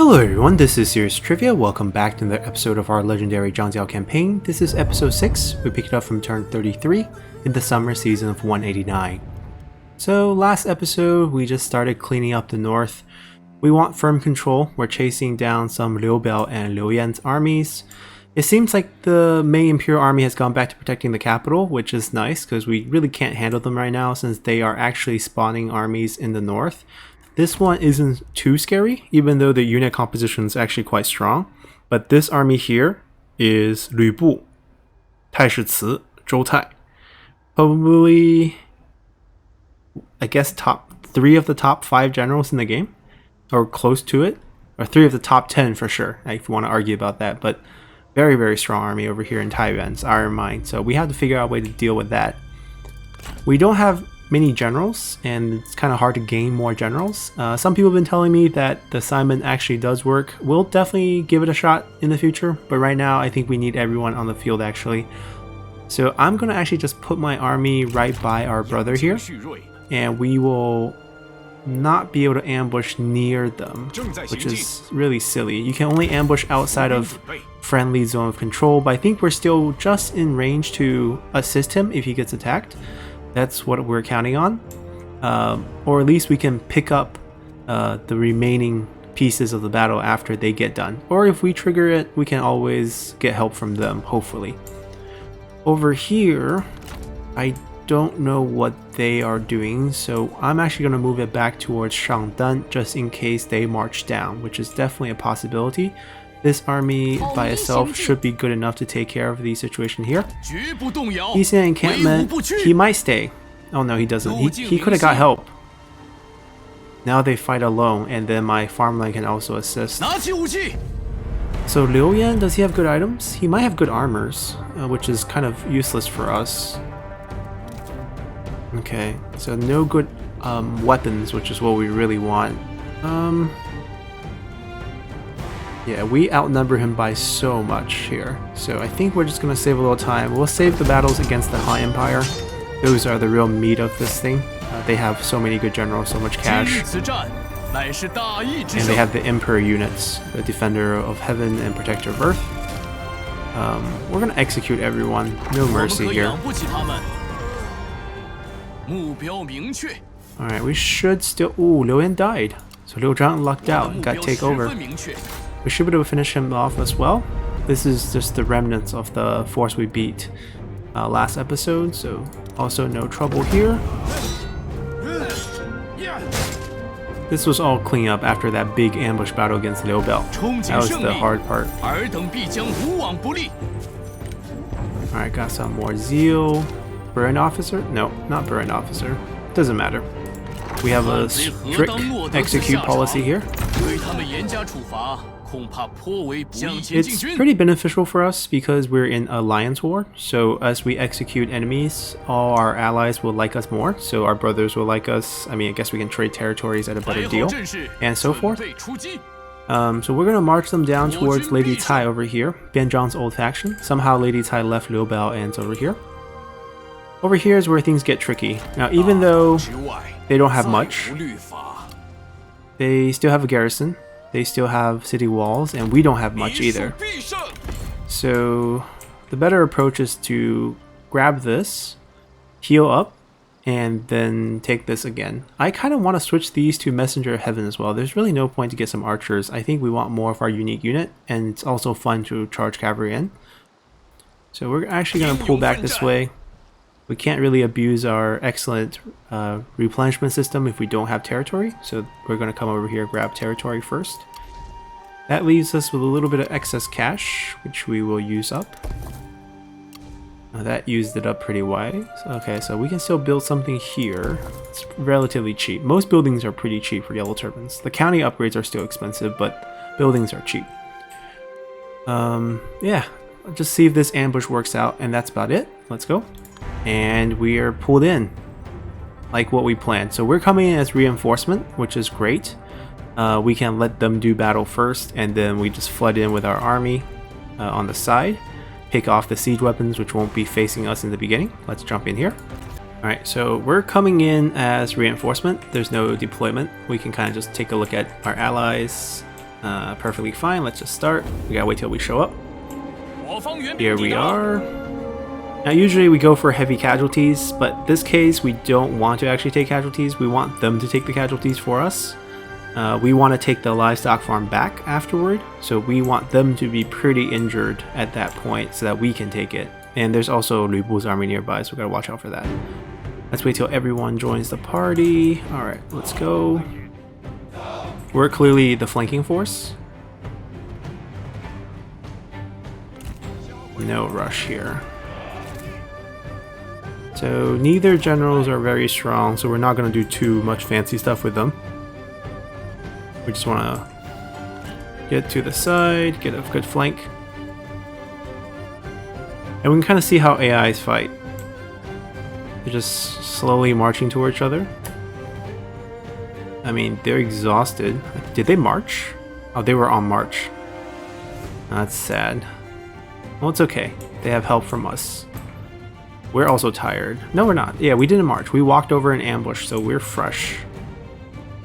Hello everyone, this is Serious Trivia. Welcome back to another episode of our legendary Zhang Jiao campaign. This is episode 6. We picked it up from turn 33 in the summer season of 189. So last episode, we just started cleaning up the north. We want firm control. We're chasing down some Liu Biao and Liu Yan's armies. It seems like the main Imperial army has gone back to protecting the capital, which is nice because we really can't handle them right now since they are actually spawning armies in the north. This one isn't too scary, even though the unit composition is actually quite strong. But this army here is Lü Bu, Tai Shi Ci, Zhou Tai. Probably, I guess, top 3 of the top 5 generals in the game, or close to it, or 3 of the top 10 for sure, if you want to argue about that. But very, very strong army over here in Taiyuan's Iron Mine, so we have to figure out a way to deal with that. We don't have many generals, and it's kind of hard to gain more generals. Some people have been telling me that the assignment actually does work. We'll definitely give it a shot in the future, but right now I think we need everyone on the field actually. So I'm going to actually just put my army right by our brother here, and we will not be able to ambush near them, which is really silly. You can only ambush outside of friendly zone of control, but I think we're still just in range to assist him if he gets attacked. That's what we're counting on, or at least we can pick up the remaining pieces of the battle after they get done. Or if we trigger it, we can always get help from them, hopefully. Over here, I don't know what they are doing, so I'm actually going to move it back towards Shangdan just in case they march down, which is definitely a possibility. This army by itself should be good enough to take care of the situation here. He's in an encampment. He might stay. Oh no, he doesn't. He could have got help. Now they fight alone, and then my farmland can also assist. So Liu Yan, does he have good items? He might have good armors, which is kind of useless for us. Okay, so no good weapons, which is what we really want. Yeah, we outnumber him by so much here. So I think we're just going to save a little time. We'll save the battles against the Han Empire. Those are the real meat of this thing. They have so many good generals, so much cash. And they have the Emperor units, the Defender of Heaven and Protector of Earth. We're going to execute everyone. No mercy here. Alright, we should still... Ooh, Liu Yan died. So Liu Zhang lucked out and got taken over. We should be able to finish him off as well. This is just the remnants of the force we beat last episode, so also no trouble here. This was all clean up after that big ambush battle against Liu Biao. That was the hard part. Alright, got some more zeal. Burn officer? No, not burn officer. Doesn't matter. We have a strict execute policy here. It's pretty beneficial for us because we're in alliance war, so as we execute enemies, all our allies will like us more, so our brothers will like us. I mean, I guess we can trade territories at a better deal, and so forth. So we're going to march them down towards Lady Cai over here, Bian Zhang's old faction. Somehow Lady Cai left Liu Biao and it's over here. Over here is where things get tricky. Now, even though they don't have much, they still have a garrison. They still have city walls, and we don't have much either. So the better approach is to grab this, heal up, and then take this again. I kind of want to switch these to Messenger of Heaven as well. There's really no point to get some archers. I think we want more of our unique unit, and it's also fun to charge cavalry in. So we're actually going to pull back this way. We can't really abuse our excellent replenishment system if we don't have territory, so we're going to come over here and grab territory first. That leaves us with a little bit of excess cash, which we will use up. That used it up pretty wise. Okay, so we can still build something here. It's relatively cheap. Most buildings are pretty cheap for Yellow Turbans. The county upgrades are still expensive, but buildings are cheap. Yeah, just see if this ambush works out, and that's about it. Let's go. And we are pulled in like what we planned. So we're coming in as reinforcement, which is great. We can let them do battle first, and then we just flood in with our army on the side, pick off the siege weapons, which won't be facing us in the beginning. Let's jump in here. Alright, so we're coming in as reinforcement. There's no deployment. We can kind of just take a look at our allies. Perfectly fine. Let's just start. We gotta wait till we show up. Here we are. Now usually we go for heavy casualties, but this case we don't want to actually take casualties. We want them to take the casualties for us. We want to take the livestock farm back afterward, so we want them to be pretty injured at that point so that we can take it. And there's also Lü Bu's army nearby, so we gotta watch out for that. Let's wait till everyone joins the party. Alright, let's go. We're clearly the flanking force. No rush here. So neither generals are very strong, so we're not going to do too much fancy stuff with them. We just want to get to the side, get a good flank. And we can kind of see how AIs fight. They're just slowly marching toward each other. I mean, they're exhausted. Did they march? Oh, they were on march. That's sad. Well, it's okay. They have help from us. We're also tired. No, we're not. Yeah, we didn't march. We walked over an ambush, so we're fresh.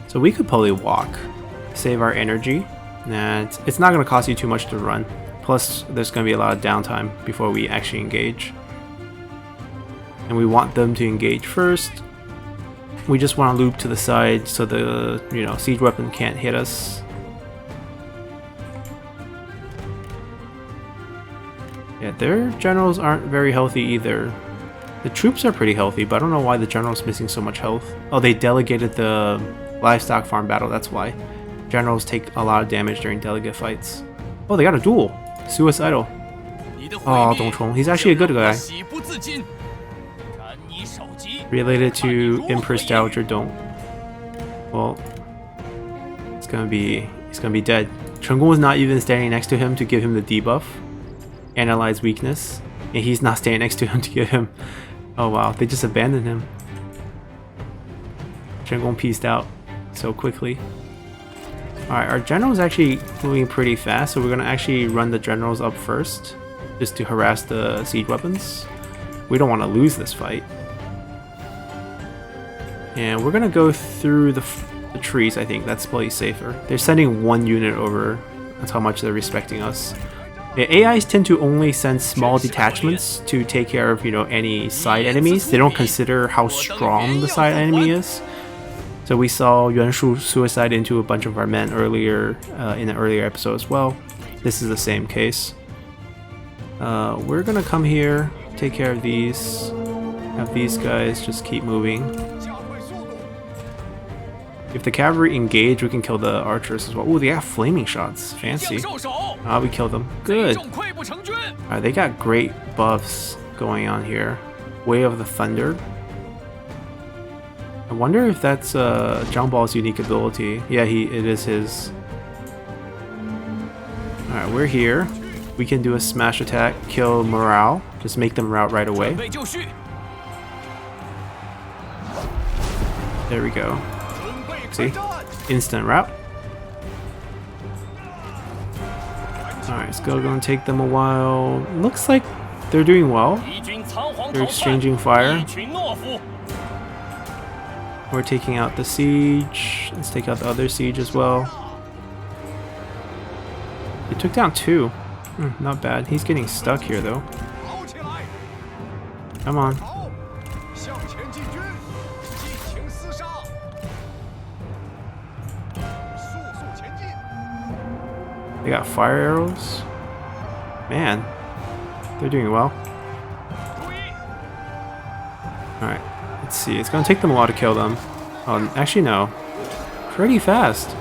So we could probably walk. Save our energy. Nah, it's not going to cost you too much to run. Plus, there's going to be a lot of downtime before we actually engage. And we want them to engage first. We just want to loop to the side so the, siege weapon can't hit us. Yeah, their generals aren't very healthy either. The troops are pretty healthy, but I don't know why the general's missing so much health. Oh, they delegated the livestock farm battle, that's why. Generals take a lot of damage during delegate fights. Oh, they got a duel. Suicidal. Oh, Dong Zhuo. He's actually a good guy. Related to Empress Dowager Dong. Well, he's gonna be dead. Chen Gong was not even standing next to him to give him the debuff. Analyze weakness. And he's not standing next to him to give him... Oh wow, they just abandoned him. Chen Gong pieced out so quickly. Alright, our general is actually moving pretty fast, so we're gonna actually run the generals up first. Just to harass the siege weapons. We don't want to lose this fight. And we're gonna go through the trees, I think. That's probably safer. They're sending one unit over. That's how much they're respecting us. The AIs tend to only send small detachments to take care of, any side enemies. They don't consider how strong the side enemy is. So we saw Yuan Shu suicide into a bunch of our men earlier, in an earlier episode as well. This is the same case. We're gonna come here, take care of these, have these guys just keep moving. If the cavalry engage, we can kill the archers as well. Ooh, they got flaming shots. Fancy. Ah, we killed them. Good. Alright, they got great buffs going on here. Way of the Thunder. I wonder if that's Zhang Bao's unique ability. Yeah, it is his. Alright, we're here. We can do a smash attack, kill morale. Just make them rout right away. There we go. See? Instant rout. Alright, it's gonna take them a while. Looks like they're doing well. They're exchanging fire. We're taking out the siege. Let's take out the other siege as well. They took down 2. Not bad. He's getting stuck here though. Come on. They got fire arrows. Man, they're doing well. Alright, let's see. It's gonna take them a while to kill them. Oh, actually no. Pretty fast.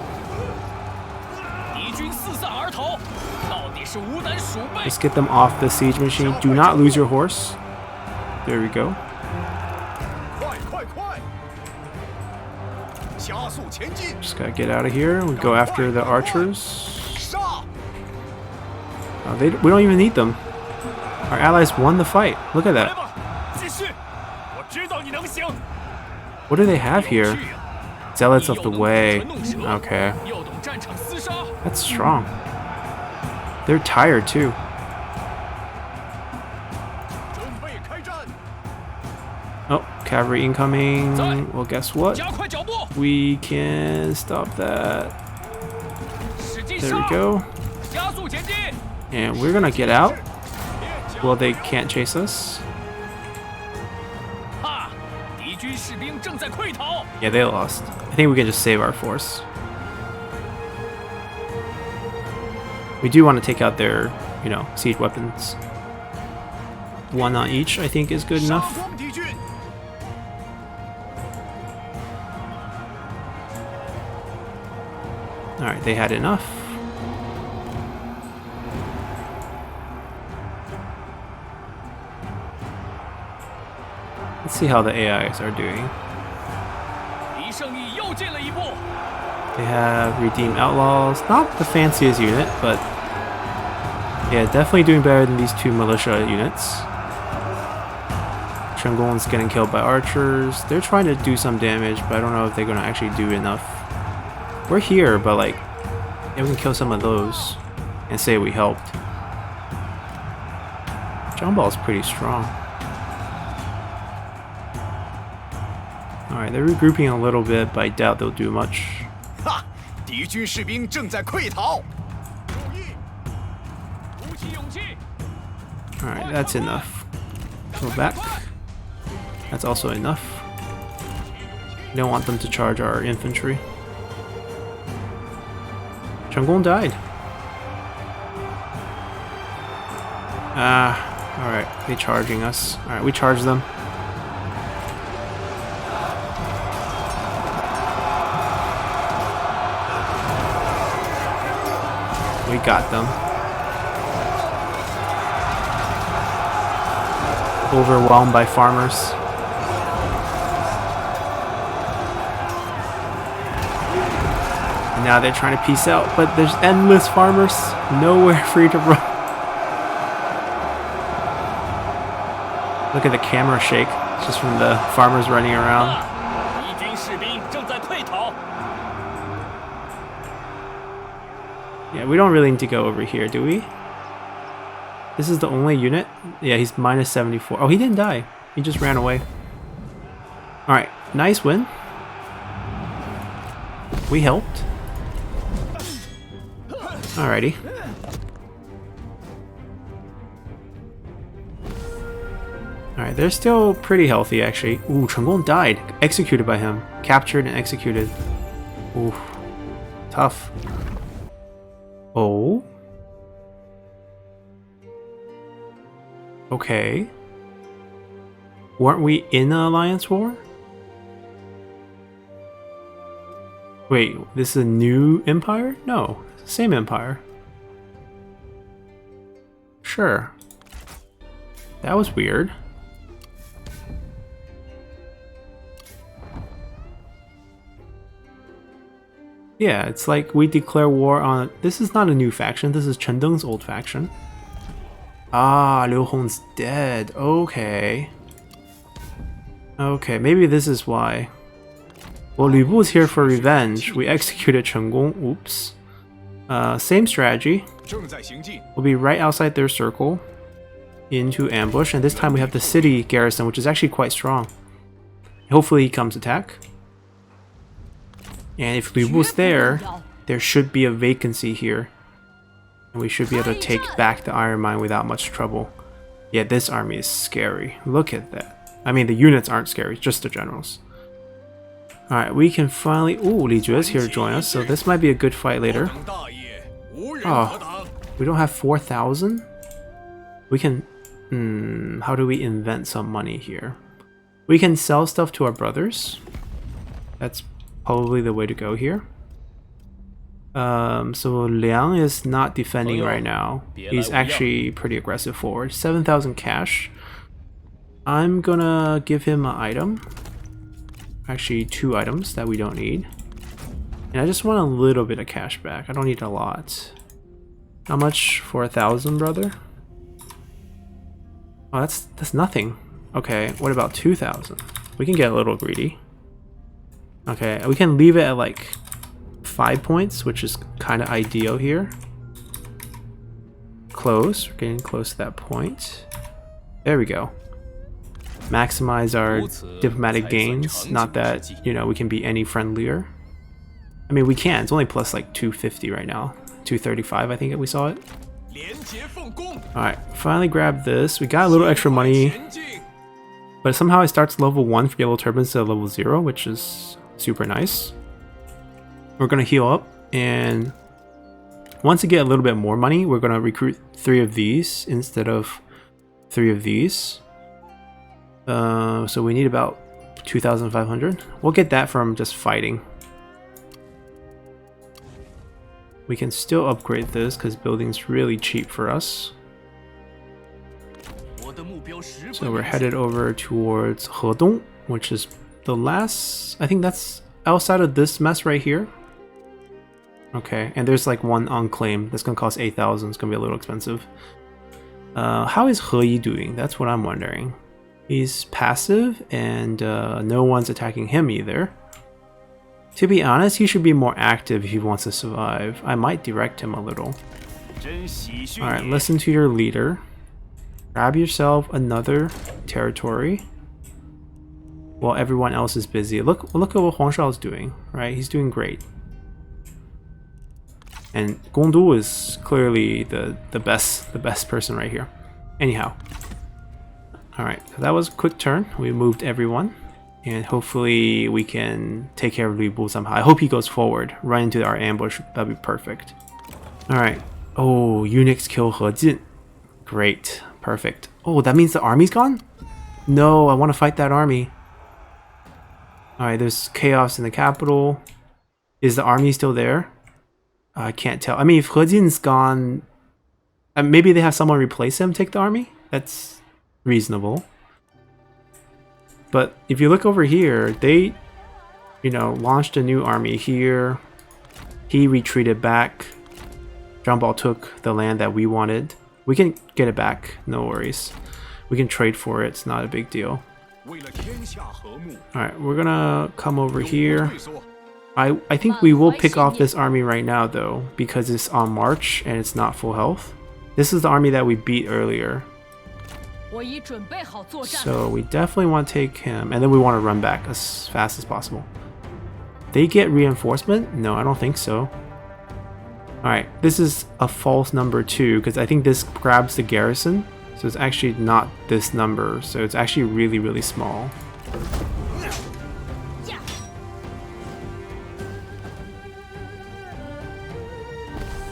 Let's get them off the siege machine. Do not lose your horse. There we go. Just gotta get out of here. We go after the archers. We don't even need them. Our allies won the fight. Look at that. What do they have here? Zealots of the Way. Okay. That's strong. They're tired too. Oh, cavalry incoming. Well, guess what? We can stop that. There we go. And we're gonna get out. Well, they can't chase us. Yeah, they lost. I think we can just save our force. We do want to take out their, you know, siege weapons. One on each, I think, is good enough. Alright, they had enough. Let's see how the AIs are doing. They have Redeemed Outlaws. Not the fanciest unit, but yeah, definitely doing better than these two militia units. Chengong's getting killed by archers. They're trying to do some damage, but I don't know if they're going to actually do enough. We're here, but like, yeah, we can kill some of those and say we helped. Zhang Jiao is pretty strong. Alright, they're regrouping a little bit, but I doubt they'll do much. Alright, that's enough. Go back. That's also enough. We don't want them to charge our infantry. Chengong died. Alright, they charging us. Alright, we charge them. We got them. Overwhelmed by farmers. And now they're trying to peace out, but there's endless farmers. Nowhere free to run. Look at the camera shake. It's just from the farmers running around. Yeah, we don't really need to go over here, do we? This is the only unit? Yeah, he's minus 74. Oh, he didn't die. He just ran away. Alright, nice win. We helped. Alrighty. Alright, they're still pretty healthy, actually. Ooh, Chengong died. Executed by him. Captured and executed. Ooh. Tough. Oh? Okay. Weren't we in an alliance war? Wait, this is a new empire? No, same empire. Sure. That was weird. Yeah, it's like we declare war on... This is not a new faction, this is Chen Deng's old faction. Ah, Liu Hong's dead. Okay. Okay, maybe this is why. Well, Lu Bu's here for revenge. We executed Chengong. Oops. Same strategy. We'll be right outside their circle. Into ambush, and this time we have the city garrison, which is actually quite strong. Hopefully he comes attack. And if Lu Bu's there, there should be a vacancy here. And we should be able to take back the iron mine without much trouble. Yeah, this army is scary. Look at that. I mean, the units aren't scary, just the generals. Alright, we can finally... Ooh, Li Jue is here to join us, so this might be a good fight later. Oh, we don't have 4,000? We can... how do we invent some money here? We can sell stuff to our brothers. That's probably the way to go here. So Liang is not defending right now. He's actually pretty aggressive forward. 7,000 cash. I'm gonna give him an item. Actually, 2 items that we don't need. And I just want a little bit of cash back. I don't need a lot. How much for 1,000, brother? Oh, that's nothing. Okay, what about 2,000? We can get a little greedy. Okay, we can leave it at like 5 points, which is kind of ideal here. Close. We're getting close to that point. There we go. Maximize our diplomatic gains. Not that, you know, we can be any friendlier. I mean, we can. It's only plus like 250 right now. 235, I think we saw it. Alright, finally grab this. We got a little extra money, but somehow it starts level 1 for yellow turbans to level 0, which is super nice. We're gonna heal up, and once we get a little bit more money, we're gonna recruit 3 of these instead of 3 of these. So we need about 2,500. We'll get that from just fighting. We can still upgrade this because building's really cheap for us. So we're headed over towards Hedong, which is the last, I think that's outside of this mess right here. Okay, and there's like one unclaimed that's gonna cost 8,000. It's gonna be a little expensive. How is He Yi doing? That's what I'm wondering. He's passive and no one's attacking him either. To be honest, he should be more active if he wants to survive. I might direct him a little. Alright, listen to your leader. Grab yourself another territory while everyone else is busy. Look at what Huang Shao is doing, right? He's doing great. And Gongdu is clearly the best person right here. Anyhow. Alright, so that was a quick turn. We moved everyone. And hopefully we can take care of Lu Bu somehow. I hope he goes forward, right into our ambush. That'd be perfect. Alright. Oh, eunuchs kill He Jin. Great. Perfect. Oh, that means the army's gone? No, I want to fight that army. Alright, there's chaos in the capital. Is the army still there? I can't tell. I mean, if He Jin's gone, maybe they have someone replace him take the army? That's reasonable. But if you look over here, they, launched a new army here. He retreated back. Zhang Jiao took the land that we wanted. We can get it back, no worries. We can trade for it, it's not a big deal. Alright, we're gonna come over here. I think we will pick off this army right now though, because it's on march and it's not full health. This is the army that we beat earlier. So we definitely want to take him, and then we want to run back as fast as possible. They get reinforcement? No, I don't think so. Alright, this is a false number 2, because I think this grabs the garrison. So it's actually not this number, so it's actually really, really small.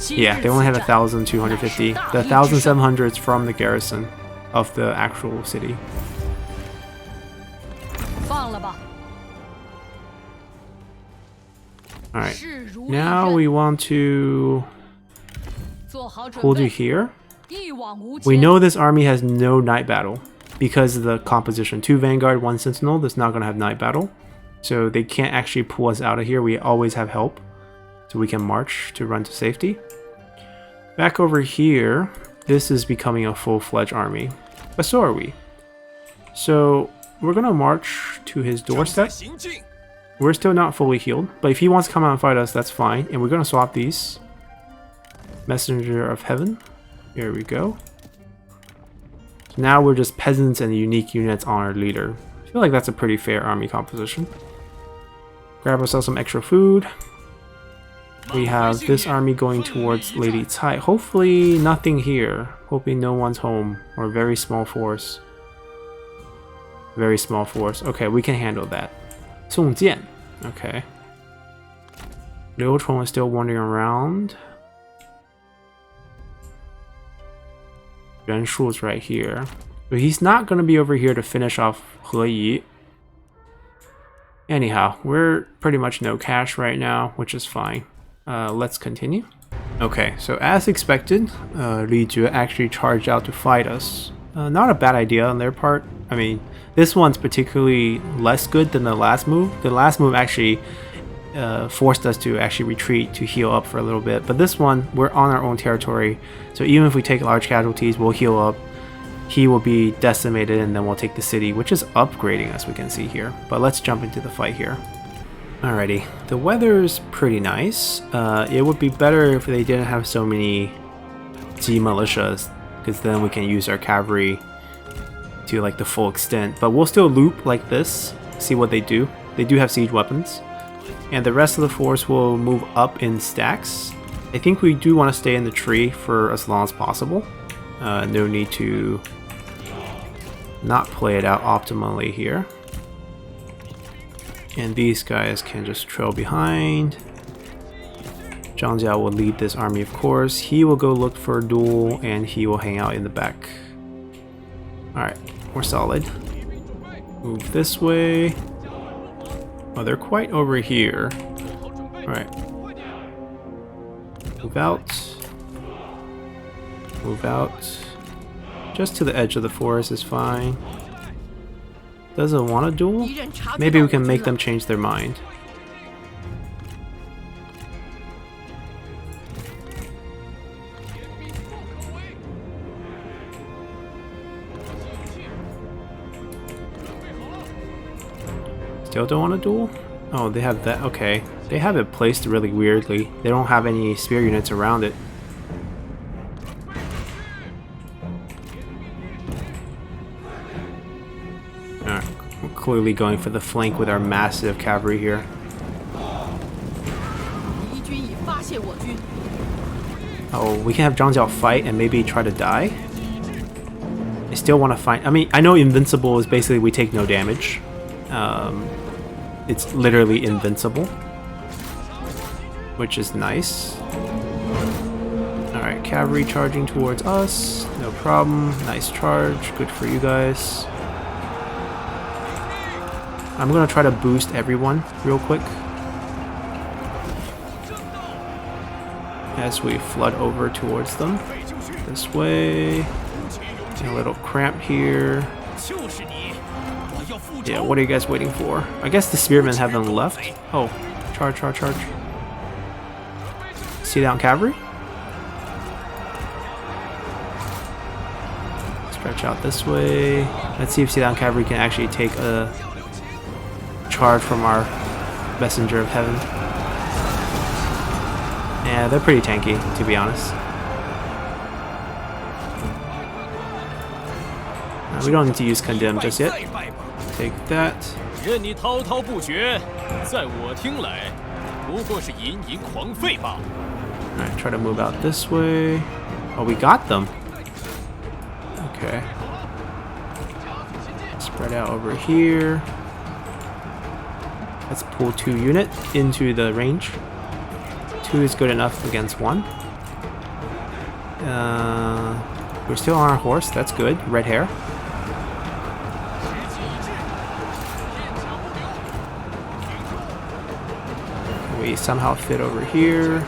Yeah, they only had 1,250. The 1,700 is from the garrison of the actual city. Alright, now we want to hold you here. We know this army has no night battle because of the composition. 2 Vanguard, 1 Sentinel, that's not going to have night battle. So they can't actually pull us out of here. We always have help. So we can march to run to safety. Back over here, this is becoming a full-fledged army. But so are we. So we're gonna march to his doorstep. We're still not fully healed, but if he wants to come out and fight us, that's fine. And we're gonna swap these. Messenger of Heaven. Here we go. So now we're just peasants and unique units on our leader. I feel like that's a pretty fair army composition. Grab ourselves some extra food. We have this army going towards Lady Cai. Hopefully nothing here. Hoping no one's home. Or very small force. Very small force. Okay, we can handle that. Song Jian. Okay. Liu Chong is still wandering around. Yuan Shu is right here. But he's not going to be over here to finish off He Yi. Anyhow, we're pretty much no cash right now, which is fine. Let's continue. Okay, so as expected, Li Jue actually charged out to fight us. Not a bad idea on their part. I mean, this one's particularly less good than the last move. The last move actually forced us to actually retreat to heal up for a little bit. But this one, we're on our own territory. So even if we take large casualties, we'll heal up. He will be decimated and then we'll take the city, which is upgrading as we can see here. But let's jump into the fight here. Alrighty, the weather is pretty nice. It would be better if they didn't have so many G militias, because then we can use our cavalry to like the full extent. But we'll still loop like this, see what they do. They do have siege weapons. And the rest of the force will move up in stacks. I think we do want to stay in the tree for as long as possible. No need to not play it out optimally here. And these guys can just trail behind. Zhang Jiao will lead this army, of course. He will go look for a duel, and he will hang out in the back. Alright, we're solid. Move this way. Oh, they're quite over here. Alright. Move out. Move out. Just to the edge of the forest is fine. Doesn't want a duel? Maybe we can make them change their mind. Still don't want a duel? Oh, they have that. Okay. They have it placed really weirdly. They don't have any spear units around it. Alright. We're clearly going for the flank with our massive cavalry here. Oh, we can have Zhang Jiao fight and maybe try to die? I still want to fight. I mean, I know invincible is basically we take no damage. It's literally invincible, which is nice. Alright, cavalry charging towards us. No problem. Nice charge. Good for you guys. I'm gonna try to boost everyone real quick as we flood over towards them. This way. A little cramp here. Yeah, what are you guys waiting for? I guess the spearmen haven't left. Oh, charge, charge, charge. See down cavalry? Stretch out this way. Let's see if see down cavalry can actually take a charge from our messenger of heaven. Yeah, they're pretty tanky, to be honest. We don't need to use condemn just yet. Take that. Alright, try to move out this way. Oh, we got them. Okay. Spread out over here. Let's pull 2 units into the range. 2 is good enough against 1. We're still on our horse. That's good. Red hair. We somehow fit over here.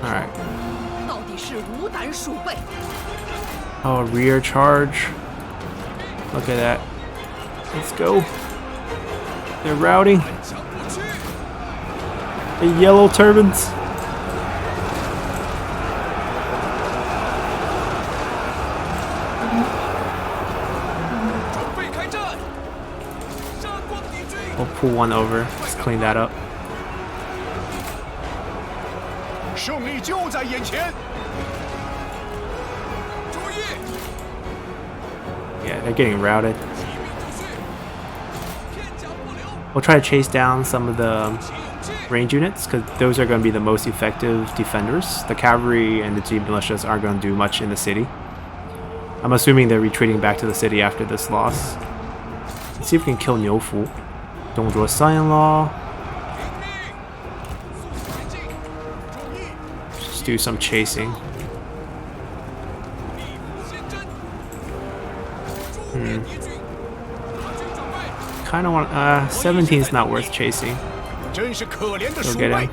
Alright. Oh, rear charge. Look at that. Let's go. They're routing. The yellow turbans. We'll pull one over. Let's clean that up. Yeah, they're getting routed. We'll try to chase down some of the range units because those are going to be the most effective defenders. The cavalry and the G militias aren't going to do much in the city. I'm assuming they're retreating back to the city after this loss. Let's see if we can kill Niufu. Dong Zhuo's son-in-law. Just do some chasing. Kind of want 17 is not worth chasing. Go get him.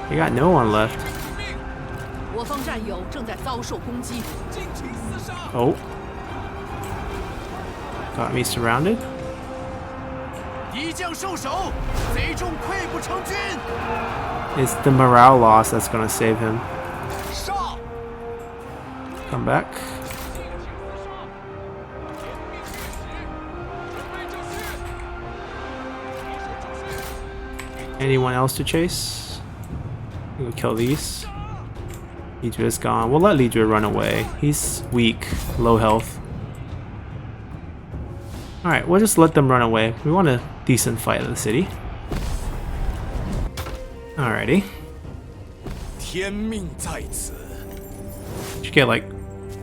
You got no one left. Oh. Got me surrounded. It's the morale loss that's gonna save him. Come back. Anyone else to chase? We'll kill these. Li Jue is gone. We'll let Li Jue run away. He's weak, low health. Alright, we'll just let them run away. We want a decent fight at the city. Alrighty. Should get like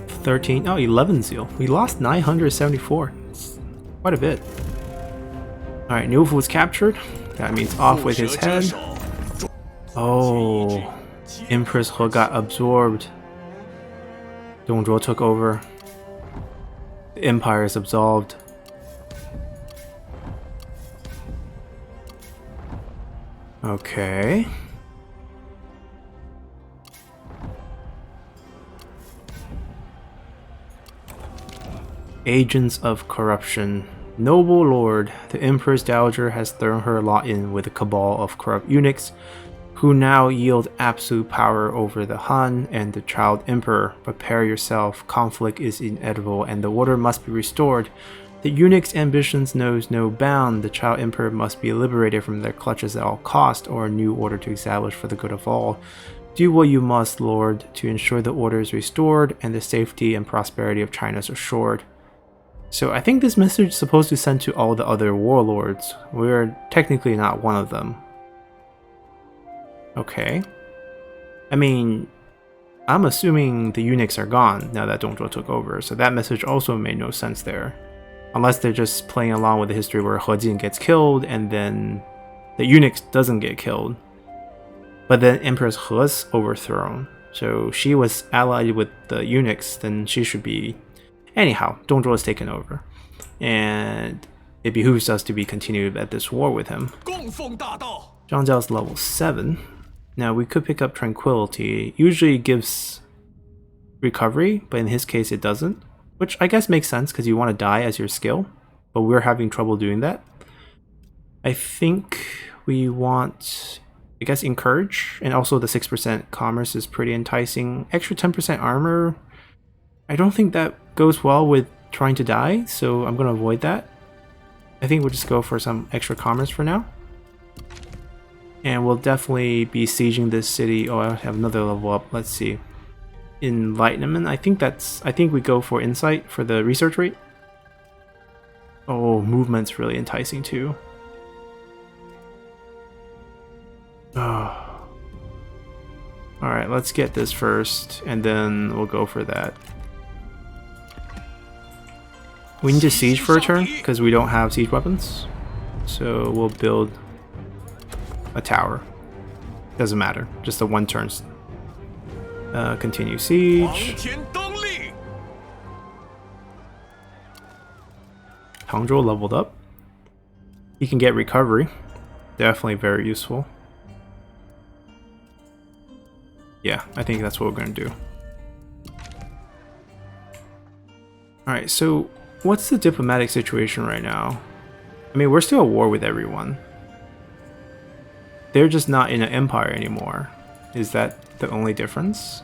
13, 11 zeal. We lost 974. It's quite a bit. Alright, Nufu was captured. That means off with his head. Oh, Empress He got absorbed. Dong Zhuo took over. The empire is absolved. Okay. Agents of corruption. Noble Lord, the Empress Dowager has thrown her lot in with a cabal of corrupt eunuchs who now yield absolute power over the Han and the child emperor. Prepare yourself, conflict is inevitable and the order must be restored. The eunuch's ambitions knows no bound. The child emperor must be liberated from their clutches at all cost, or a new order to establish for the good of all. Do what you must, Lord, to ensure the order is restored and the safety and prosperity of China is assured. So I think this message is supposed to send to all the other warlords. We're technically not one of them. Okay. I mean, I'm assuming the eunuchs are gone now that Dong Zhuo took over, so that message also made no sense there. Unless they're just playing along with the history where He Jin gets killed and then the eunuchs doesn't get killed. But then Empress He's overthrown. So she was allied with the eunuchs, then she should be... Anyhow, Dong Zhuo is taken over. And it behooves us to be continued at this war with him. Zhang Jiao is level 7. Now we could pick up Tranquility. Usually it gives recovery, but in his case it doesn't. Which I guess makes sense because you want to die as your skill, but we're having trouble doing that. I think we want, I guess, Encourage, and also the 6% commerce is pretty enticing. Extra 10% armor, I don't think that goes well with trying to die, so I'm going to avoid that. I think we'll just go for some extra commerce for now. And we'll definitely be sieging this city. Oh, I have another level up. Let's see. Enlightenment. I think we go for insight for the research rate. Oh, movement's really enticing too. Oh. Alright, let's get this first and then we'll go for that. We need to siege for a turn because we don't have siege weapons. So we'll build a tower. Doesn't matter, just a one turn. Continue siege. Dong Zhuo leveled up. He can get recovery. Definitely very useful. Yeah, I think that's what we're going to do. Alright, so what's the diplomatic situation right now? I mean, we're still at war with everyone. They're just not in an empire anymore. Is that the only difference?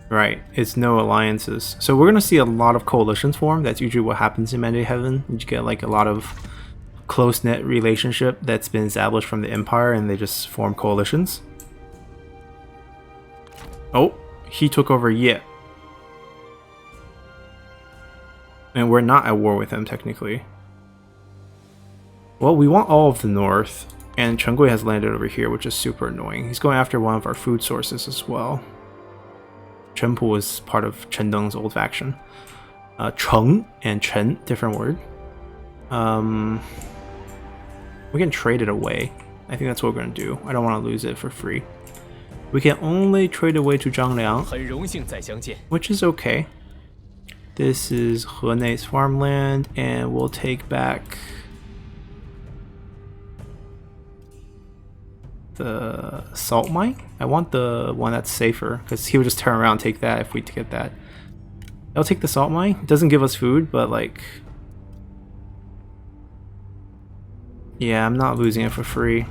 Right, it's no alliances. So we're gonna see a lot of coalitions form. That's usually what happens in Mandate Heaven. You get like a lot of close-knit relationship that's been established from the empire and they just form coalitions. Oh, he took over Ye. And we're not at war with him technically. Well, we want all of the north, and Chen Gui has landed over here, which is super annoying. He's going after one of our food sources as well. Chen Pu is part of Chen Deng's old faction. Cheng and Chen, different word. We can trade it away. I think that's what we're going to do. I don't want to lose it for free. We can only trade away to Zhang Liang, which is okay. This is Henei's farmland, and we'll take back the salt mine. I want the one that's safer because he would just turn around and take that if we get that. I'll take the salt mine. It doesn't give us food, but like, yeah, I'm not losing it for free.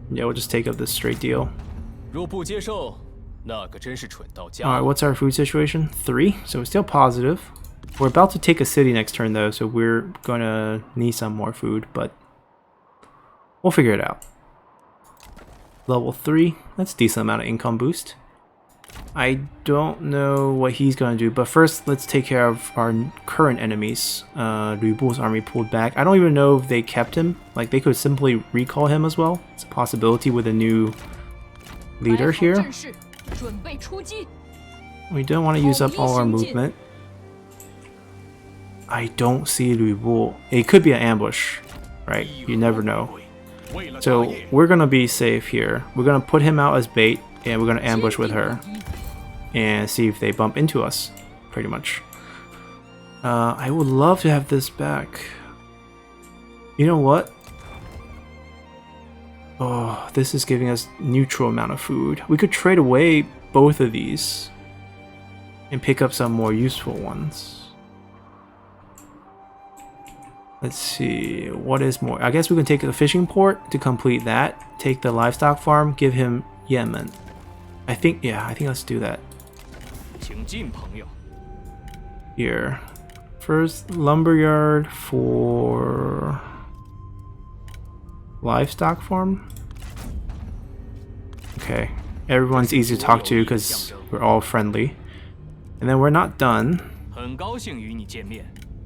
Yeah, we'll just take up this straight deal. Alright, what's our food situation? 3, so it's still positive. We're about to take a city next turn though, so we're gonna need some more food, but we'll figure it out. Level 3. That's a decent amount of income boost. I don't know what he's going to do, but first let's take care of our current enemies. Lu Bu's army pulled back. I don't even know if they kept him. Like, they could simply recall him as well. It's a possibility with a new leader here. We don't want to use up all our movement. I don't see Lu Bu. It could be an ambush, right? You never know. So we're going to be safe here. We're going to put him out as bait, and we're going to ambush with her and see if they bump into us, pretty much. I would love to have this back. You know what? Oh, this is giving us neutral amount of food. We could trade away both of these and pick up some more useful ones. Let's see, what is more? I guess we can take the fishing port to complete that. Take the livestock farm, give him Yemen. I think let's do that. Here. First, lumberyard for livestock farm. Okay, everyone's easy to talk to because we're all friendly. And then we're not done.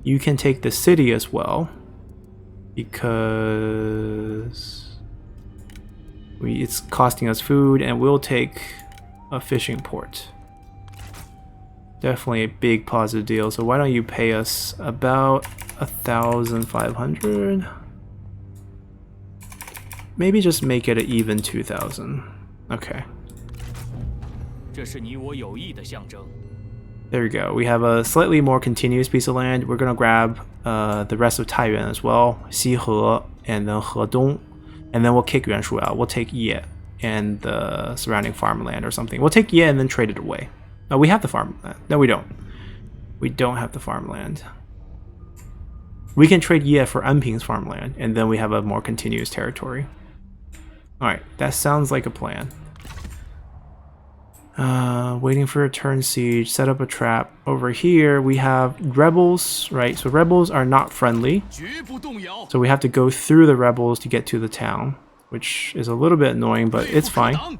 You can take the city as well, because it's costing us food, and we'll take a fishing port. Definitely a big positive deal. So why don't you pay us about 1,500? Maybe just make it an even 2,000. Okay. There we go. We have a slightly more continuous piece of land. We're gonna grab the rest of Taiyuan as well, Xihe, and then Hedong, and then we'll kick Yuanshu out. We'll take Ye and the surrounding farmland or something. We'll take Ye and then trade it away. No, we have the farmland. No, we don't. We don't have the farmland. We can trade Ye for Anping's farmland, and then we have a more continuous territory. Alright, that sounds like a plan. Waiting for a turn siege, set up a trap. Over here we have rebels, right? So rebels are not friendly. So we have to go through the rebels to get to the town, which is a little bit annoying, but it's fine.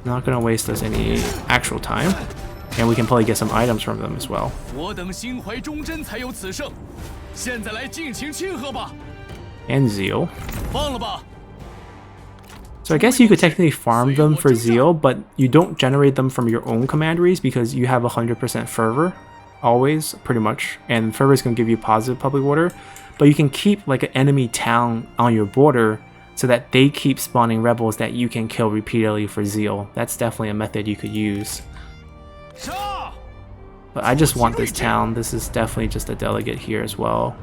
Not gonna waste us any actual time. And we can probably get some items from them as well. And zeal. So I guess you could technically farm them for zeal, but you don't generate them from your own commanderies because you have 100% fervor, always, pretty much. And fervor is going to give you positive public order, but you can keep like an enemy town on your border so that they keep spawning rebels that you can kill repeatedly for zeal. That's definitely a method you could use. But I just want this town. This is definitely just a delegate here as well.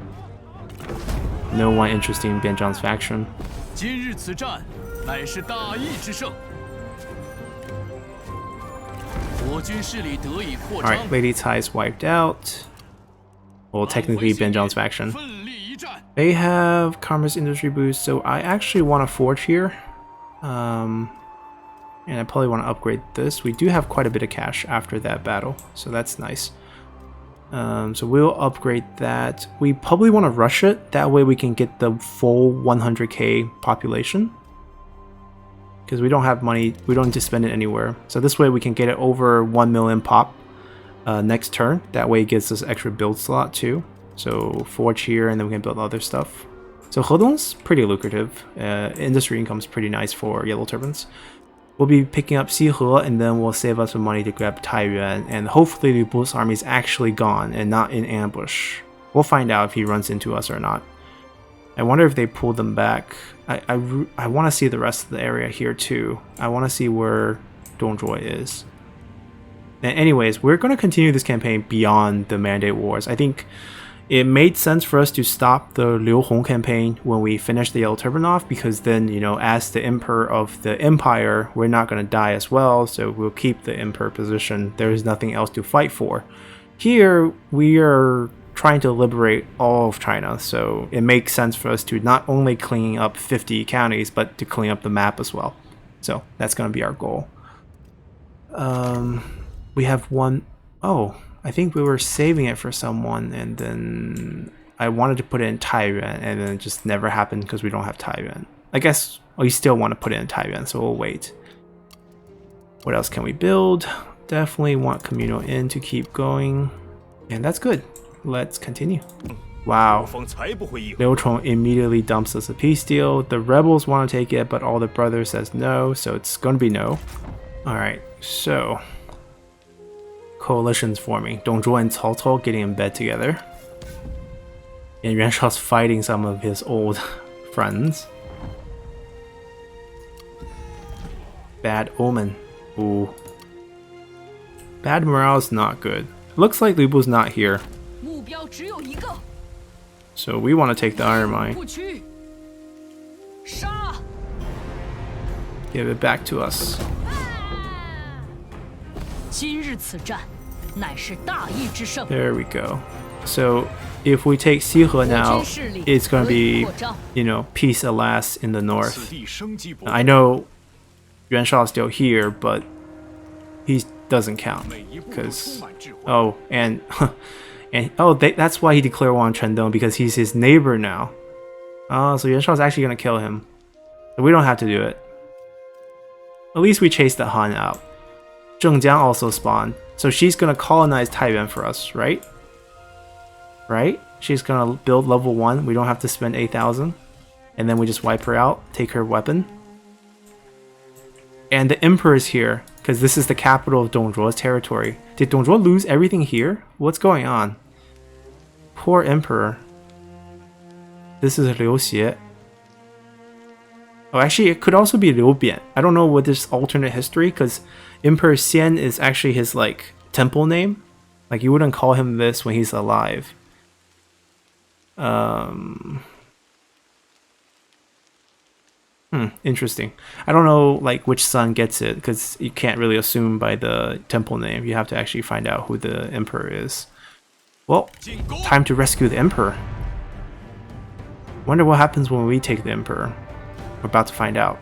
No one interested in Bianzhang's faction. Alright, Lady Tai's wiped out. Well, technically Bianzhang's faction. They have commerce industry boost, so I actually want to forge here. And I probably want to upgrade this. We do have quite a bit of cash after that battle, so that's nice. So we'll upgrade that. We probably want to rush it, that way we can get the full 100k population. Because we don't have money, we don't need to spend it anywhere. So this way we can get it over 1 million pop next turn. That way it gives us extra build slot too. So forge here, and then we can build other stuff. So Hedong's pretty lucrative. Industry income's pretty nice for Yellow Turbans. We'll be picking up Xihe, and then we'll save us some money to grab Taiyuan, and hopefully Lu Bu's army is actually gone and not in ambush. We'll find out if he runs into us or not. I wonder if they pulled them back. I want to see the rest of the area here too. I want to see where Dong Zhuo is. And anyways, we're going to continue this campaign beyond the Mandate Wars. I think it made sense for us to stop the Liu Hong campaign when we finished the Yellow Turban off, because then, you know, as the Emperor of the Empire, we're not going to die as well, so we'll keep the Emperor position. There's nothing else to fight for. Here, we are trying to liberate all of China, so it makes sense for us to not only clean up 50 counties, but to clean up the map as well. So that's going to be our goal. We have one... Oh, I think we were saving it for someone, and then I wanted to put it in Taiyuan, and then it just never happened because we don't have Taiyuan. I guess we still want to put it in Taiyuan, so we'll wait. What else can we build? Definitely want Communal Inn to keep going. And that's good. Let's continue. Wow. Liu Chong immediately dumps us a peace deal. The rebels want to take it, but all the brothers says no, so it's going to be no. Alright, so... coalition's forming. Dong Zhuo and Cao Cao getting in bed together. And Yuan Shao's fighting some of his old friends. Bad omen. Ooh. Bad morale is not good. Looks like Lu Bu's not here. So we want to take the Iron Mine. Give it back to us. There we go. So if we take Xihe now, it's going to be, you know, peace at last in the north. I know Yuan Shao is still here, but he doesn't count because that's why he declared war on Chendong, because he's his neighbor now. Oh, so Yuan Shao is actually going to kill him. So we don't have to do it. At least we chased the Han out. Zheng Jiao also spawned, so she's gonna colonize Taiyuan for us, right? Right? She's gonna build level 1, we don't have to spend 8,000. And then we just wipe her out, take her weapon. And the Emperor is here, because this is the capital of Dong Zhuo's territory. Did Dong Zhuo lose everything here? What's going on? Poor Emperor. This is Liu Xie. Oh, actually, it could also be Liu Bian. I don't know what this alternate history, because Emperor Xian is actually his, like, temple name. Like, you wouldn't call him this when he's alive. Interesting. I don't know, like, which son gets it, because you can't really assume by the temple name. You have to actually find out who the Emperor is. Well, time to rescue the Emperor. Wonder what happens when we take the Emperor. We're about to find out.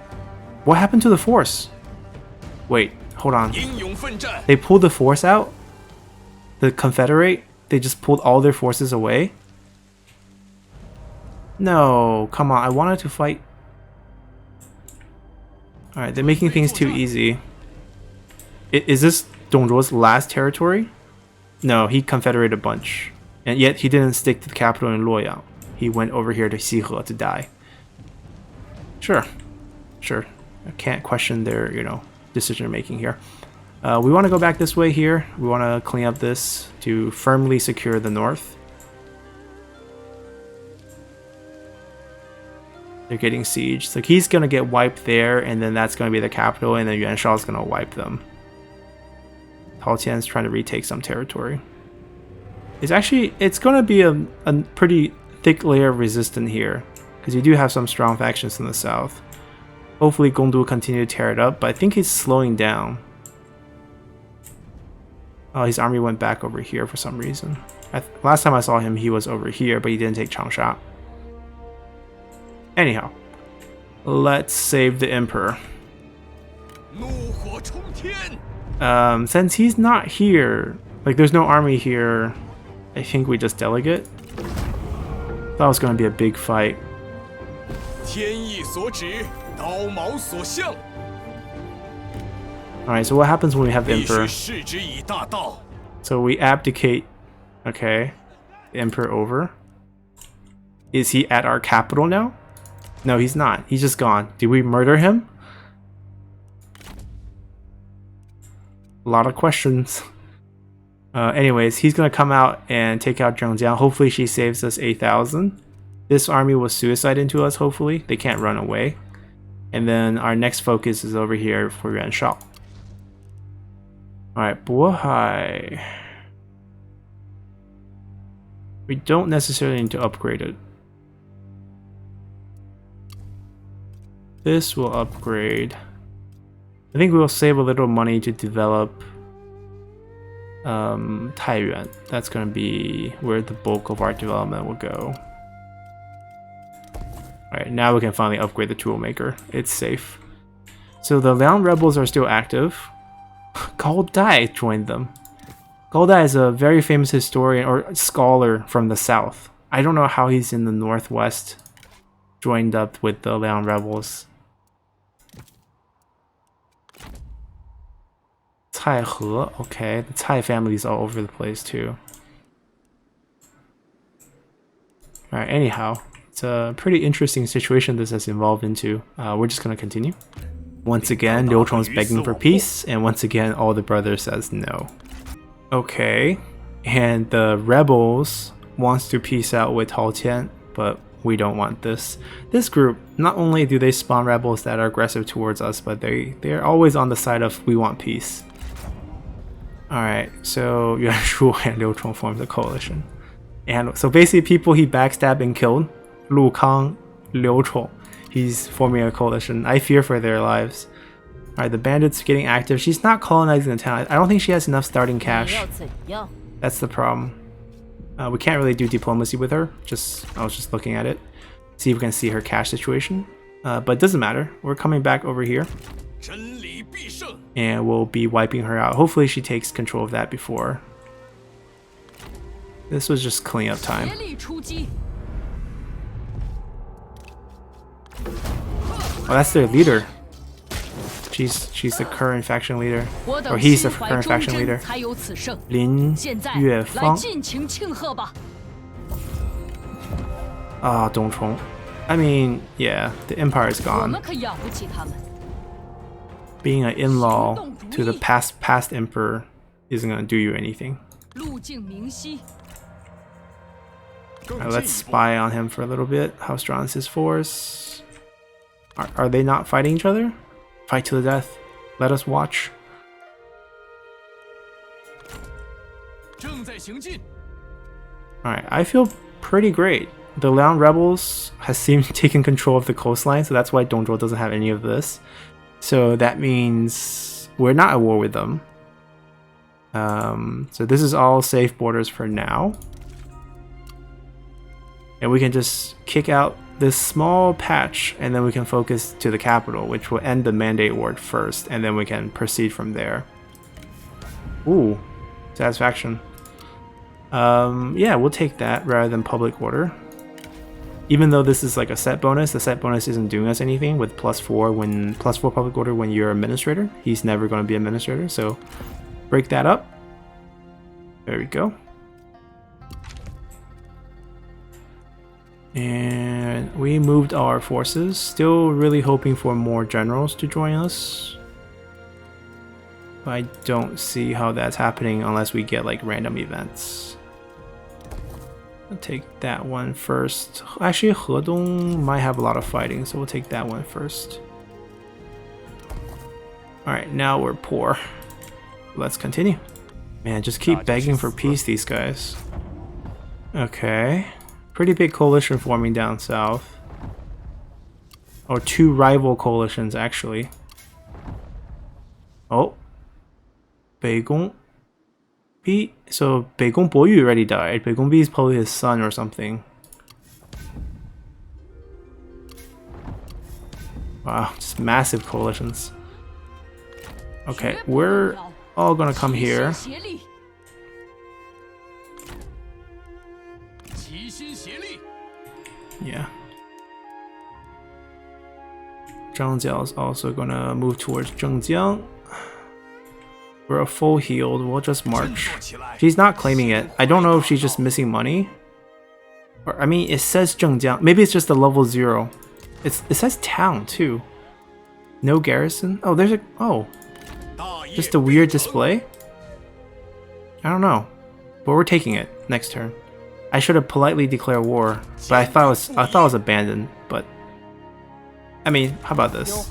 What happened to the force? Wait, hold on. They pulled the force out? The Confederate? They just pulled all their forces away? No, come on, I wanted to fight. Alright, they're making things too easy. Is this Dong Zhuo's last territory? No, he confederated a bunch. And yet he didn't stick to the capital in Luoyang. He went over here to Xihe to die. Sure. I can't question their, you know, decision making here. We want to go back this way here. We want to clean up this to firmly secure the north. They're getting sieged. Like, he's going to get wiped there, and then that's going to be the capital, and then Yuan Shao is going to wipe them. Tao Qian's trying to retake some territory. It's going to be a pretty thick layer of resistance here, because you do have some strong factions in the south. Hopefully Gongdu will continue to tear it up, but I think he's slowing down. Oh, his army went back over here for some reason. Last time I saw him, he was over here, but he didn't take Changsha. Anyhow, let's save the Emperor. Since he's not here, like, there's no army here, I think we just delegate. Thought it was going to be a big fight. Alright, so what happens when we have the Emperor? So we abdicate, okay, the Emperor over. Is he at our capital now? No, he's not. He's just gone. Did we murder him? A lot of questions. Anyways, he's going to come out and take out Zhang Jiao. Hopefully she saves us 8,000. This army will suicide into us, hopefully. They can't run away. And then our next focus is over here for Yuan Shao. Alright, Bohai. We don't necessarily need to upgrade it. This will upgrade. I think we'll save a little money to develop Taiyuan. That's going to be where the bulk of our development will go. Alright, now we can finally upgrade the tool maker. It's safe. So the Liang rebels are still active. Gao Dai joined them. Gao Dai is a very famous historian or scholar from the south. I don't know how he's in the northwest, joined up with the Liang rebels. Cai He, okay, the Cai family's all over the place too. Alright, anyhow, it's a pretty interesting situation this has evolved into. We're just gonna continue. Once again, Liu Chong's begging for peace, and once again, all the brothers says no. Okay, and the rebels wants to peace out with Hao Qian, but we don't want this. This group, not only do they spawn rebels that are aggressive towards us, but they're always on the side of we want peace. Alright, so Yuan Shu and Liu Chong formed a coalition. And so basically people he backstabbed and killed, Lu Kang, Liu Chong, he's forming a coalition. I fear for their lives. Alright, the bandits getting active. She's not colonizing the town. I don't think she has enough starting cash. That's the problem. We can't really do diplomacy with her. I was just looking at it. See if we can see her cash situation. But it doesn't matter. We're coming back over here. And we'll be wiping her out. Hopefully she takes control of that before. This was just cleanup time. Oh, that's their leader. She's the current faction leader, or he's the current faction leader. Lin Yuefang. Ah, Dong Zhuo. I mean, yeah, the empire is gone. Being an in-law to the past emperor isn't gonna do you anything. Alright, let's spy on him for a little bit. How strong is his force? Are they not fighting each other? Fight to the death. Let us watch. Alright, I feel pretty great. The Liang rebels has seemed taken control of the coastline, so that's why Dong Zhuo doesn't have any of this. So that means we're not at war with them. So this is all safe borders for now. And we can just kick out this small patch, and then we can focus to the capital, which will end the mandate war first, and then we can proceed from there. Ooh, satisfaction. Yeah, we'll take that rather than public order. Even though this is like a set bonus, the set bonus isn't doing us anything with +4 public order when you're administrator. He's never going to be administrator, so break that up. There we go. And we moved our forces, still really hoping for more generals to join us. But I don't see how that's happening unless we get like random events. I'll take that one first. Actually, Hedong might have a lot of fighting, so we'll take that one first. Alright, now we're poor. Let's continue. Man, just keep begging for peace, these guys. Okay. Pretty big coalition forming down south. Or two rival coalitions, actually. Oh. Beigong Bi. So Beigong Boyu already died. Beigong Bi is probably his son or something. Wow, just massive coalitions. Okay, we're all gonna come here. Yeah. Zhang Jiao is also gonna move towards Zhengjiang. We're a full healed, we'll just march. She's not claiming it. I don't know if she's just missing money. Or, I mean, it says Zhengjiang. Maybe it's just a level 0. It says town too. No garrison? Oh, there's a... Oh. Just a weird display? I don't know. But we're taking it next turn. I should have politely declared war, but I thought it was abandoned, but... I mean, how about this?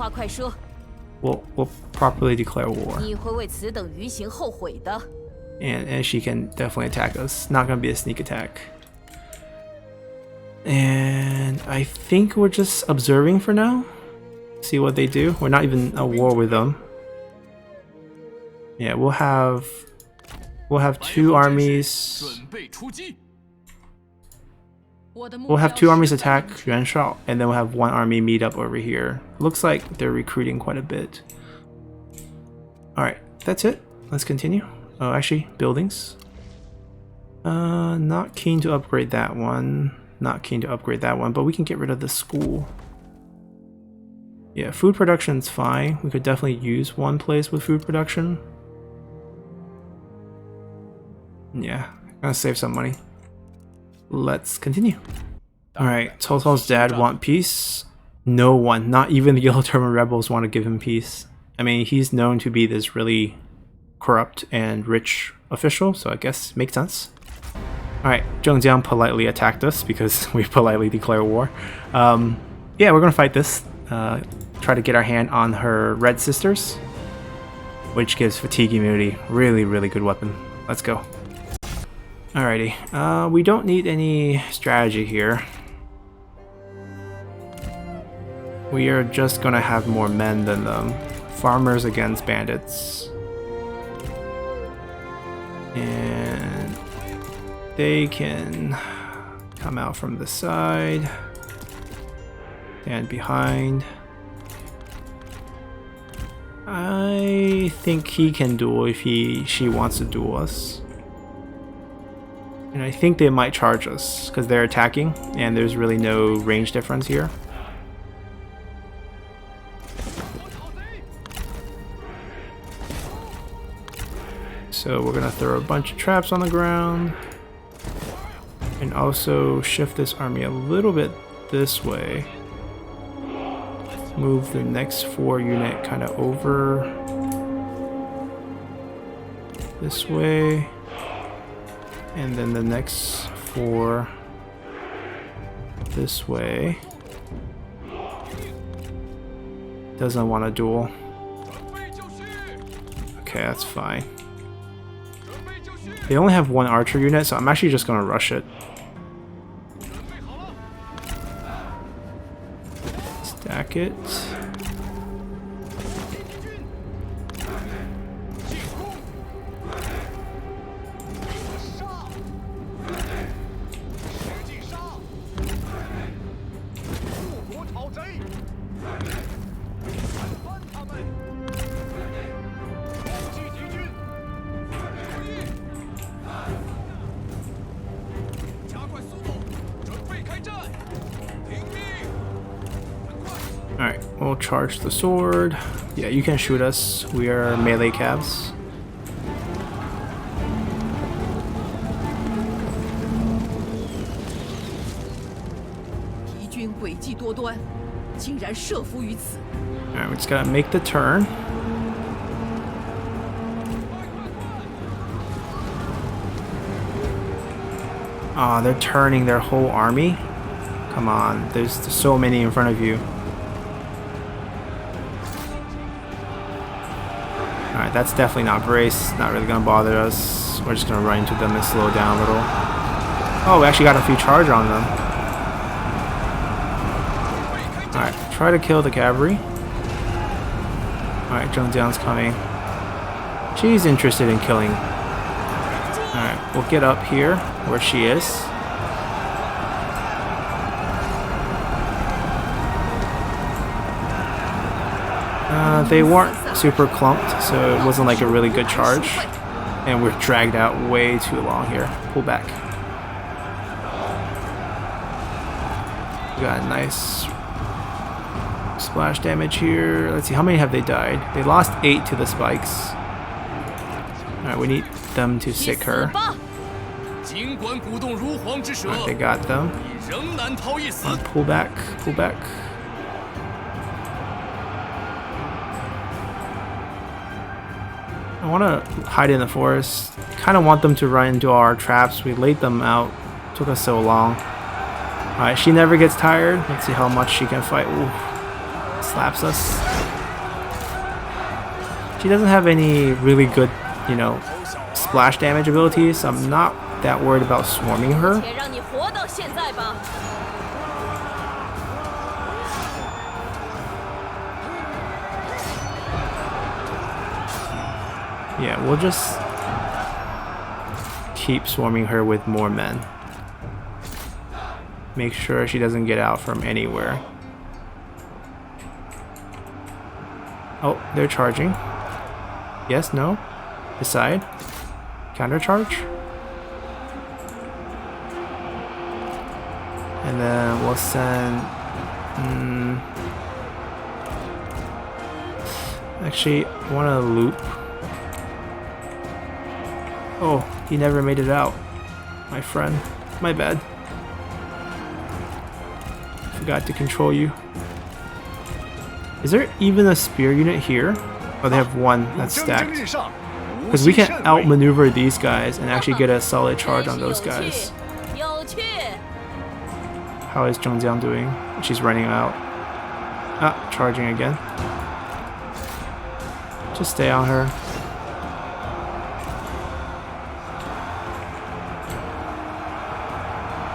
We'll properly declare war. And she can definitely attack us. Not gonna be a sneak attack. And I think we're just observing for now. See what they do. We're not even at war with them. Yeah, we'll have 2 armies. We'll have 2 armies attack Yuan Shao, and then we'll have 1 army meet up over here. Looks like they're recruiting quite a bit. Alright, that's it. Let's continue. Oh, actually, buildings. Not keen to upgrade that one. Not keen to upgrade that one, but we can get rid of the school. Yeah, food production's fine. We could definitely use one place with food production. Yeah, gonna save some money. Let's continue. Alright, Cao Cao's dad want peace. No one, not even the Yellow Turban rebels, want to give him peace. I mean, he's known to be this really corrupt and rich official, so I guess makes sense. Alright, Zhang Jiao politely attacked us because we politely declare war. Yeah, we're gonna fight this. Try to get our hand on her red sisters, which gives fatigue immunity. Really, really good weapon. Let's go. Alrighty, we don't need any strategy here. We are just gonna have more men than them. Farmers against bandits. And they can come out from the side. Stand behind. I think he can duel if she wants to duel us. And I think they might charge us because they're attacking and there's really no range difference here. So we're gonna throw a bunch of traps on the ground and also shift this army a little bit this way. Move the next 4 unit kind of over this way, and then the next 4 this way. Doesn't want to duel. Okay, that's fine. They only have 1 archer unit, so I'm actually just gonna rush it. Stack it. Alright, we'll charge the sword. Yeah, you can shoot us. We are melee cabs. Alright, we just gotta make the turn. Ah, they're turning their whole army? Come on, there's so many in front of you. Alright, that's definitely not brace. Not really gonna bother us. We're just gonna run into them and slow down a little. Oh, we actually got a few charge on them. Alright, try to kill the cavalry. Alright, Zhang Jiao's coming. She's interested in killing. Alright, we'll get up here where she is. They weren't super clumped, so it wasn't like a really good charge. And we're dragged out way too long here. Pull back. We got a nice splash damage here. Let's see, how many have they died? They lost 8 to the spikes. Alright, we need them to sick her. Alright, they got them. Pull back, pull back. I want to hide in the forest. Kind of want them to run into our traps. We laid them out. Took us so long. Alright, she never gets tired. Let's see how much she can fight. Ooh. Slaps us. She doesn't have any really good, you know, splash damage abilities, so I'm not that worried about swarming her. Yeah, we'll just keep swarming her with more men. Make sure she doesn't get out from anywhere. Oh, they're charging. Yes, no? Decide. Counter charge. And then we'll send... Actually, I want to loop. Oh, he never made it out. My friend. My bad. Forgot to control you. Is there even a spear unit here? Oh, they have one that's stacked. Because we can outmaneuver these guys and actually get a solid charge on those guys. How is Zhang Jiao doing? She's running out. Ah, charging again. Just stay on her.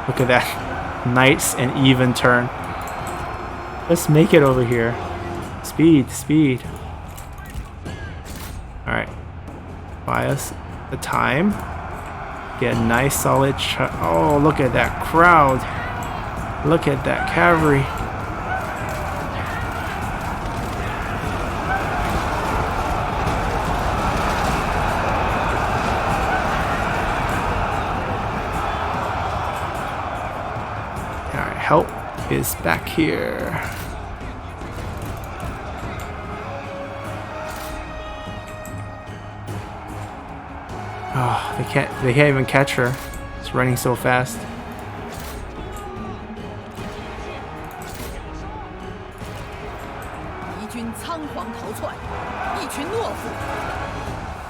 Look at that. Nice and even turn. Let's make it over here. Speed, speed. Alright. Buy us the time. Get a nice solid oh, look at that crowd. Look at that cavalry. Alright, help is back here. Oh, they can't even catch her. It's running so fast.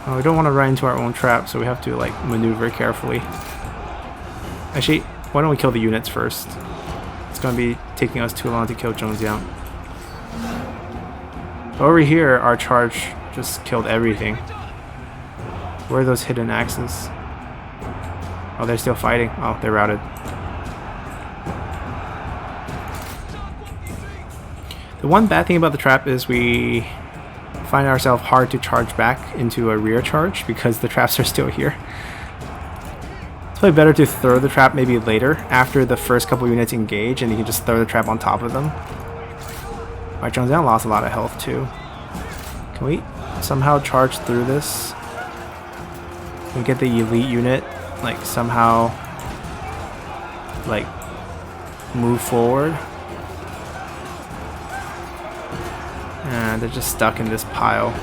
Oh, we don't want to run into our own trap, so we have to like maneuver carefully. Actually, why don't we kill the units first? It's gonna be taking us too long to kill Zhang Jiao. Over here, our charge just killed everything. Where are those hidden axes? Oh, they're still fighting. Oh, they're routed. The one bad thing about the trap is we find ourselves hard to charge back into a rear charge because the traps are still here. It's probably better to throw the trap maybe later after the first couple units engage and you can just throw the trap on top of them. Alright, Zhang Jiao lost a lot of health too. Can we somehow charge through this? Can we get the elite unit, like somehow like move forward? And they're just stuck in this pile.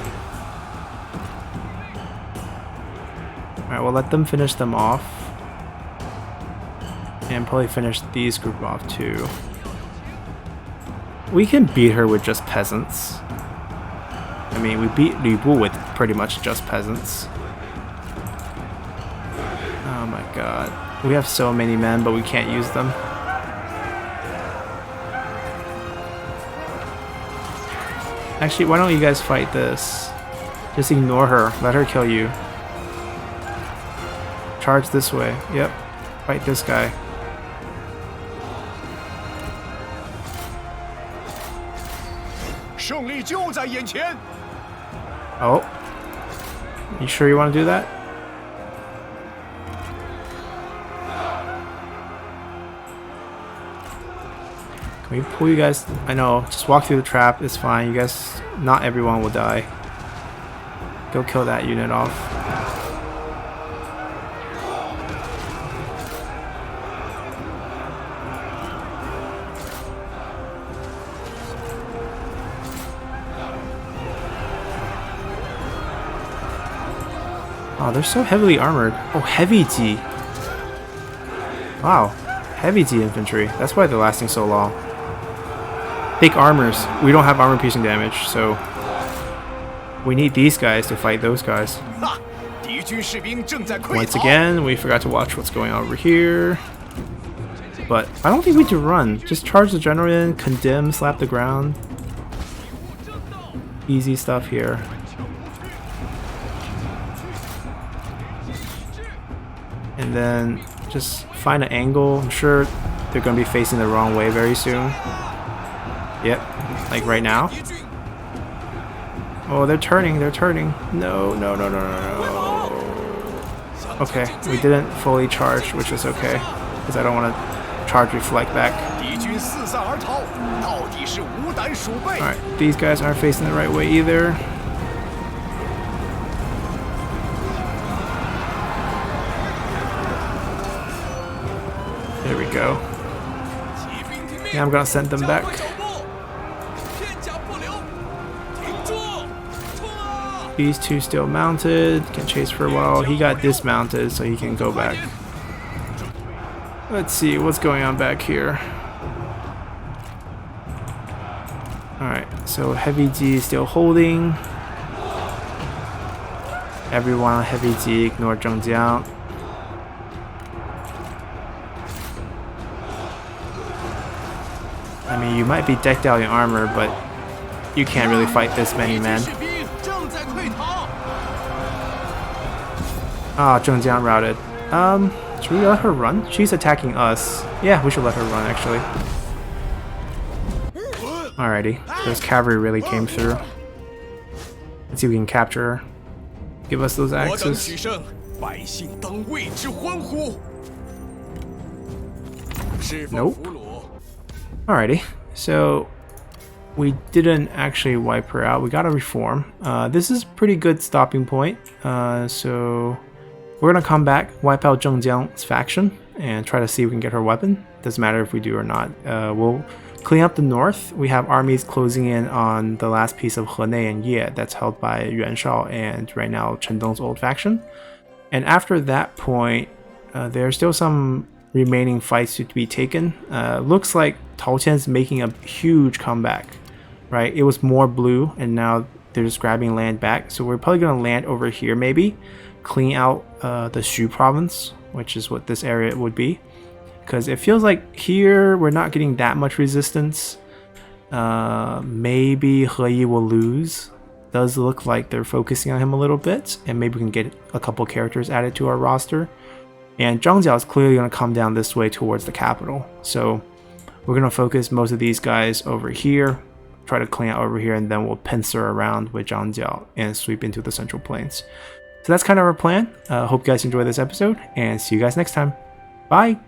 Alright, we'll let them finish them off. And probably finish these group off too. We can beat her with just peasants. I mean, we beat Lu Bu with pretty much just peasants. Oh my god. We have so many men, but we can't use them. Actually, why don't you guys fight this? Just ignore her. Let her kill you. Charge this way. Yep. Fight this guy. Oh. You sure you want to do that? Can we pull you guys? I know, just walk through the trap, it's fine. You guys, not everyone will die. Go kill that unit off. Oh, they're so heavily armored. Oh, heavy G. Wow, heavy G infantry. That's why they're lasting so long. Thick armors. We don't have armor piercing damage, so we need these guys to fight those guys. Once again, we forgot to watch what's going on over here. But I don't think we need to run. Just charge the general in, condemn, slap the ground. Easy stuff here. And then just find an angle. I'm sure they're going to be facing the wrong way very soon. Yep, like right now. Oh, they're turning, they're turning. No, no, no, no, no, no. Okay, we didn't fully charge, which is okay. Because I don't want to charge reflect back. Alright, these guys aren't facing the right way either. There we go. Yeah, I'm gonna send them back. These two still mounted, can chase for a while. He got dismounted, so he can go back. Let's see what's going on back here. Alright, so Heavy G is still holding. Everyone on Heavy G, ignore Zhang Jiao. I mean, you might be decked out in armor, but you can't really fight this many men. Ah, Zhang Jiao routed. Should we let her run? She's attacking us. Yeah, we should let her run, actually. Alrighty, those cavalry really came through. Let's see if we can capture her. Give us those axes. Nope. Alrighty, so we didn't actually wipe her out. We got a reform. This is a pretty good stopping point. So we're gonna come back, wipe out Zhang Jiao's faction, and try to see if we can get her weapon. Doesn't matter if we do or not. We'll clean up the north. We have armies closing in on the last piece of Henei and Ye that's held by Yuan Shao and right now Chen Dong's old faction. And after that point, there's still some remaining fights to be taken. Looks like Tao Qian's making a huge comeback, right? It was more blue and now they're just grabbing land back. So we're probably going to land over here maybe, clean out the Shu province, which is what this area would be. Because it feels like here we're not getting that much resistance. Maybe He Yi will lose. Does look like they're focusing on him a little bit, and maybe we can get a couple characters added to our roster. And Zhang Jiao is clearly going to come down this way towards the capital. So we're going to focus most of these guys over here, try to clean out over here, and then we'll pincer around with Zhang Jiao and sweep into the Central Plains. So that's kind of our plan. Hope you guys enjoyed this episode, and see you guys next time. Bye!